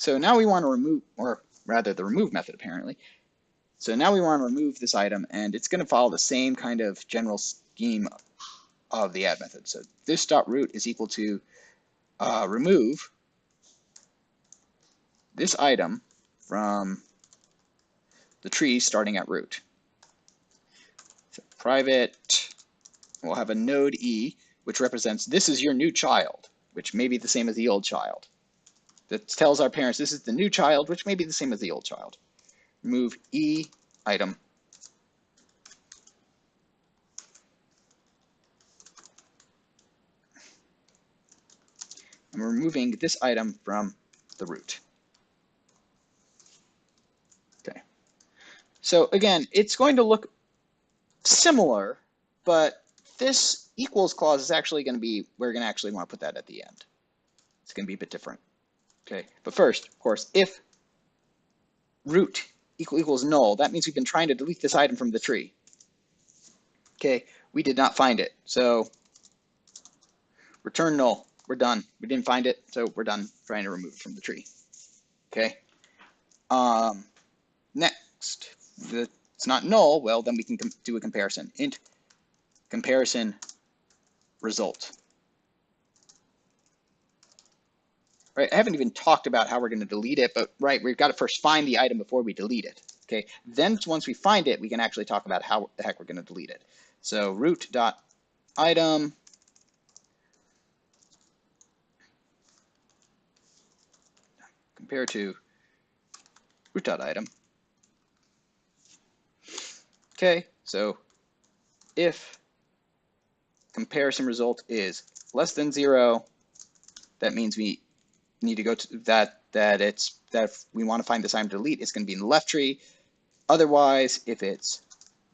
So now we want to remove, or rather the remove method apparently. So now we want to remove this item, and it's going to follow the same kind of general scheme of the add method. So this dot root is equal to remove this item from the tree starting at root. So private, we'll have a node E, which represents this is your new child, which may be the same as the old child. That tells our parents this is the new child, which may be the same as the old child. Remove E item. And we're removing this item from the root. Okay. So again, it's going to look similar, but this equals clause is actually going to be, we're going to actually want to put that at the end. It's going to be a bit different. Okay, but first, of course, if root equals null, that means we've been trying to delete this item from the tree. Okay, we did not find it, so return null. We're done. We didn't find it, so we're done trying to remove it from the tree. Okay. Next, if it's not null, well, then we can do a comparison. Int comparison result. Right, I haven't even talked about how we're going to delete it, but right, we've got to first find the item before we delete it. Okay, then once we find it, we can actually talk about how the heck we're going to delete it. So root dot item compare to root dot item. Okay, so if comparison result is less than 0, that means we need to go to that if we want to find this item to delete, it's going to be in the left tree. Otherwise, if it's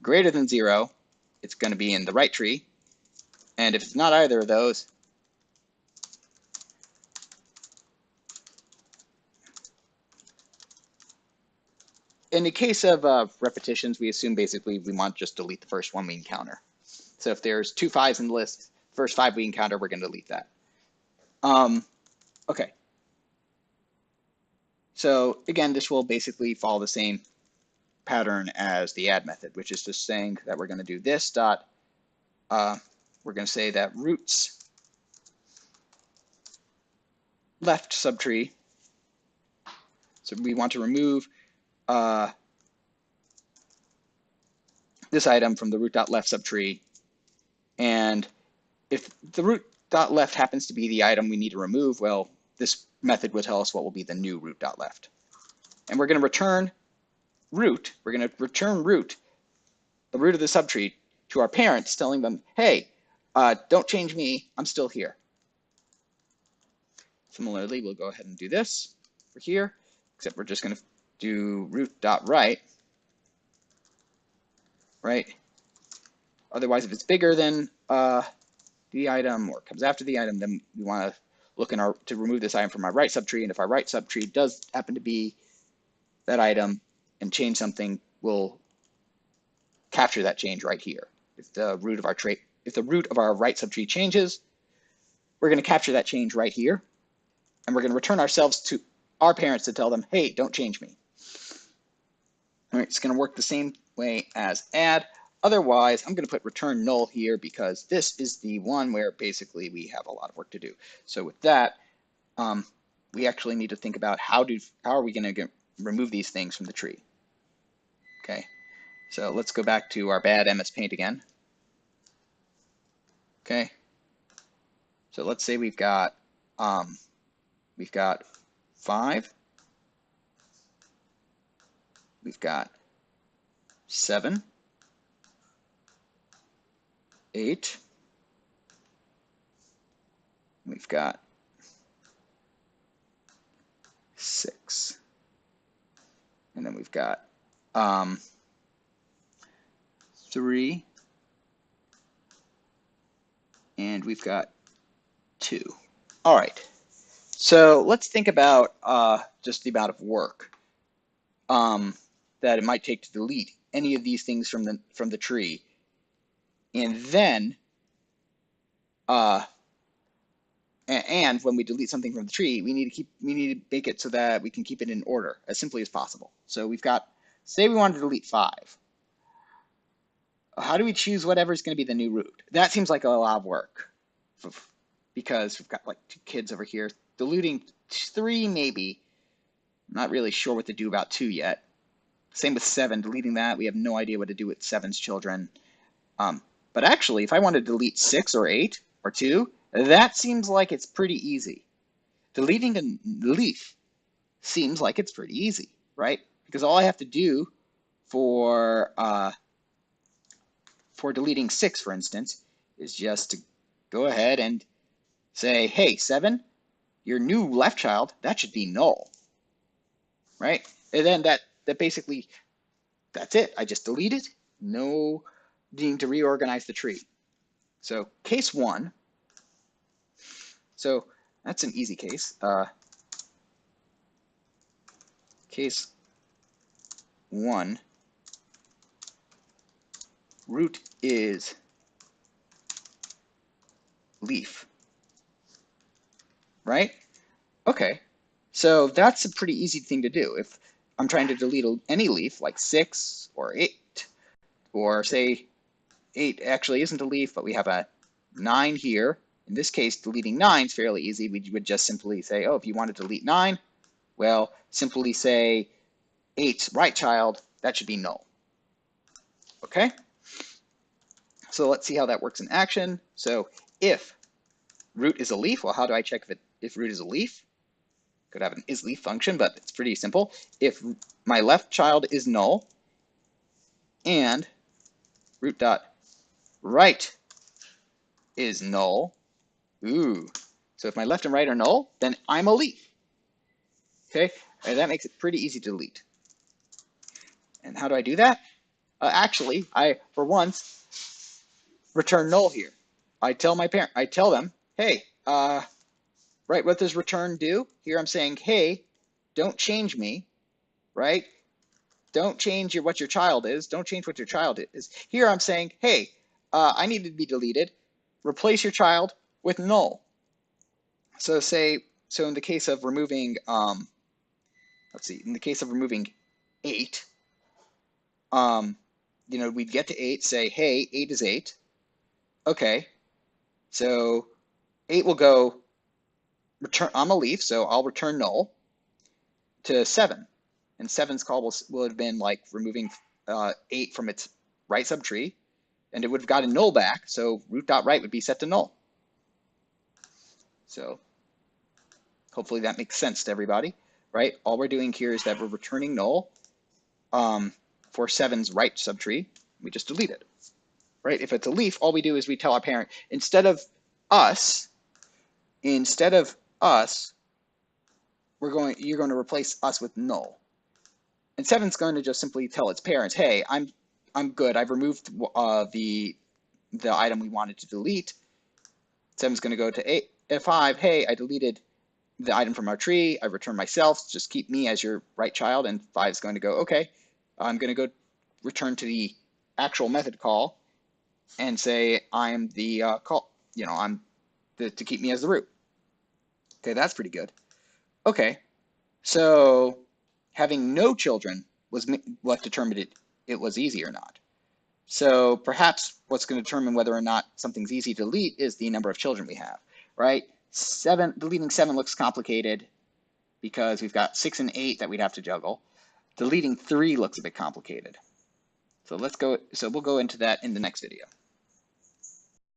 greater than 0, it's going to be in the right tree. And if it's not either of those, in the case of repetitions, we assume basically we want to just delete the first one we encounter. So if there's 2 5s in the list, first 5 we encounter, we're going to delete that. Okay. So again, this will basically follow the same pattern as the add method, which is just saying that we're going to do this dot, we're going to say that roots left subtree. So we want to remove this item from the root.left subtree. And if the root.left happens to be the item we need to remove, well, this method will tell us what will be the new root.left. And we're going to return root. We're going to return root, the root of the subtree, to our parents, telling them, hey, don't change me, I'm still here. Similarly, we'll go ahead and do this for here, except we're just going to do root.right, right? Otherwise, if it's bigger than the item or comes after the item, then we want to look in to remove this item from our right subtree. And if our right subtree does happen to be that item and change something, we'll capture that change right here. If the root of our right subtree changes, we're going to capture that change right here. And we're going to return ourselves to our parents to tell them, hey, don't change me. All right, it's going to work the same way as add. Otherwise, I'm going to put return null here because this is the one where basically we have a lot of work to do. So with that, we actually need to think about how are we going to remove these things from the tree. Okay, so let's go back to our bad MS Paint again. Okay, so let's say we've got 5, we've got 7, 8, we've got 6, and then we've got 3, and we've got 2. All right, so let's think about just the amount of work that it might take to delete any of these things from the tree, and then And when we delete something from the tree, we need to make it so that we can keep it in order as simply as possible. So we've got, say we wanted to delete 5. How do we choose whatever's going to be the new root? That seems like a lot of work because we've got like 2 kids over here. Deleting 3, maybe. Not really sure what to do about 2 yet. Same with 7, deleting that. We have no idea what to do with 7's children. But actually, if I wanted to delete 6 or 8 or 2, that seems like it's pretty easy. Deleting a leaf seems like it's pretty easy, right? Because all I have to do for deleting 6, for instance, is just to go ahead and say, hey, 7, your new left child, that should be null, right? And then that basically, that's it. I just delete it. No need to reorganize the tree. So case 1. So that's an easy case. Case 1, root is leaf, right? Okay, so that's a pretty easy thing to do. If I'm trying to delete any leaf, like 6 or 8, or say 8 actually isn't a leaf, but we have a 9 here. In this case, deleting 9 is fairly easy. We would just simply say, oh, if you want to delete 9, well, simply say 8's right child, that should be null. Okay? So let's see how that works in action. So if root is a leaf, well, how do I check if root is a leaf? Could have an isLeaf function, but it's pretty simple. If my left child is null and root dot right is null, so if my left and right are null, then I'm a leaf. Okay, and that makes it pretty easy to delete. And how do I do that? Actually, I, for once, return null here. I tell them, hey, right, what does return do? Here I'm saying, hey, don't change me, right? Don't change what your child is. Don't change what your child is. Here I'm saying, hey, I need to be deleted. Replace your child with null. So in the case of removing, let's see, in the case of removing 8, we'd get to 8, say, hey, 8 is 8. Okay, so 8 will go, return, I'm a leaf, so I'll return null to 7. And 7's call will have been like removing 8 from its right subtree, and it would have gotten null back, so root.right would be set to null. So hopefully that makes sense to everybody, right? All we're doing here is that we're returning null for 7's right subtree. We just delete it, right? If it's a leaf, all we do is we tell our parent, instead of us, you're going to replace us with null. And 7's going to just simply tell its parents, hey, I'm good. I've removed the item we wanted to delete. 7's going to go to 5, hey, I deleted the item from our tree. I returned myself. Just keep me as your right child. And 5 is going to go, okay, I'm going to go return to the actual method call and say I'm the call, to keep me as the root. Okay, that's pretty good. Okay, so having no children was what determined it was easy or not. So perhaps what's going to determine whether or not something's easy to delete is the number of children we have, right? Deleting 7 looks complicated because we've got 6 and 8 that we'd have to juggle. Deleting 3 looks a bit complicated. So we'll go into that in the next video.